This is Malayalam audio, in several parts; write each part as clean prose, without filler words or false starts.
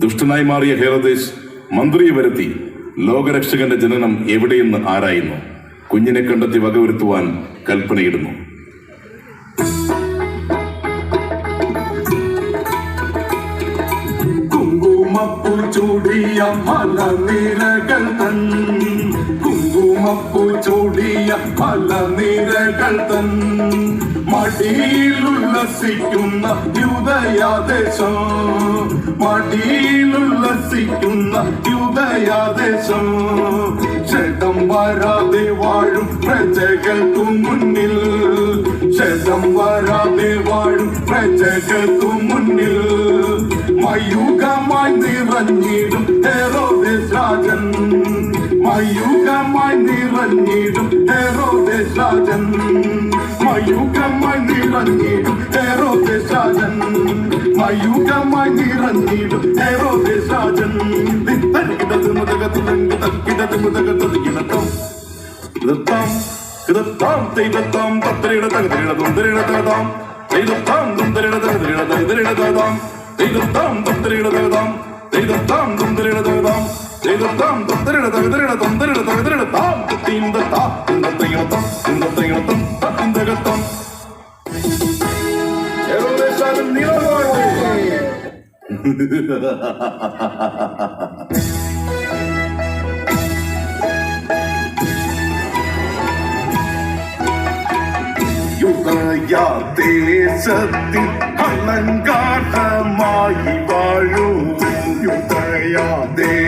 ദുഷ്ടനായി മാറിയ ഹെറോദേസ് മന്ത്രിയെ വരുത്തി ലോകരക്ഷകന്റെ ജനനം എവിടെയെന്ന് ആരായുന്നു. കുഞ്ഞിനെ കണ്ടെത്തി വകവരുത്തുവാൻ കൽപ്പനയിടുന്നു. കുങ്കുമപ്പൂ ചൂടിയ മലനിരകൾ തൻ, കുങ്കുമപ്പൂ ചൂടിയ മലനിരകൾ തൻ, മടിയിലുല്ലസിക്കുന്ന യൂദയാദേശം, മടിയിലുല്ലസിക്കുന്ന യൂദയാദേശം, ക്ഷതം വരാതെ വാഴും പ്രജകൾക്കു മുന്നിൽ, ക്ഷതം വരാതെ വാഴും പ്രജകൾക്കു മുന്നിൽ, മയൂഖമായി നിറഞ്ഞിടും ഹെറോദേസ് രാജൻ, മയൂഖമായി നിറഞ്ഞിടും ഹെറോദേസ് രാജൻ, മയൂഖമായി നിറഞ്ഞിടും ഹെറോദേസ് രാജൻ, മയൂഖമായി നിറഞ്ഞിടും ഹെറോദേസ് രാജൻ. തരികിടത് മുതകത്തുലങ്ക് തക്കിടത് മുതകത്തുകിടത്തം കിടത്താം കിടത്താം തെയ്തത്താം തത്തരിട തകതിരിട തുന്തരിട തകതാം തെയ്തത്താം തുന്തരിട തകതിരിട തകതിരിട തകതാം തെയ്തത്താം തത്തരിട തകതാം തെയ്തത്താം തുന്തരിട തകതാം തെയ്തത്താം തത്തരിട തകതിരിട തുന്തരിട തകതിരിട താം തീന്തത്താ തിന്തത്തയ്യണത്തം തിന്തത്തയ്യണത്തം തത്തിന്തകത്തം. ഹെറോദേസ് നീളമാണ്. യുദയാദേശത്തിൽ അലങ്കാരമായി വാഴൂ, യുദയാദേശത്തിൽ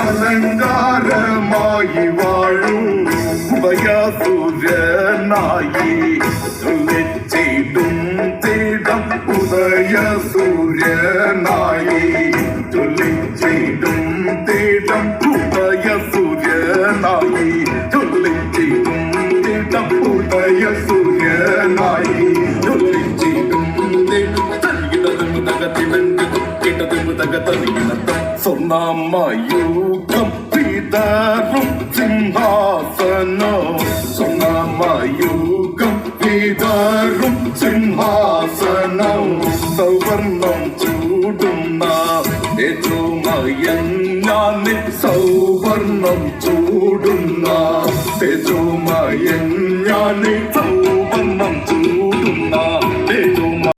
അലങ്കാരമായി വാഴൂ, ഉദയസൂര്യനായി ജ്വലിച്ചിടും തേടം, ഉദയസൂര്യനായി ജ്വലിച്ചിടും തേടം, ഉദയസൂര്യനായി ജ്വലിച്ചിടും തേടം, ഉദയസൂര്യനായി ജ്വലിച്ചിടും തേടം. സ്വർണ്ണമയൂഖം വിതറും സിംഹാസനം, സ്വർണ്ണമയൂഖം വിതറും സിംഹാസനം, സൗവർണം ചൂടുന്ന തേജോമയഞ്ഞാനിൽ, സൗവർണം ചൂടുന്ന തേജോമയഞ്ഞാനിൽ,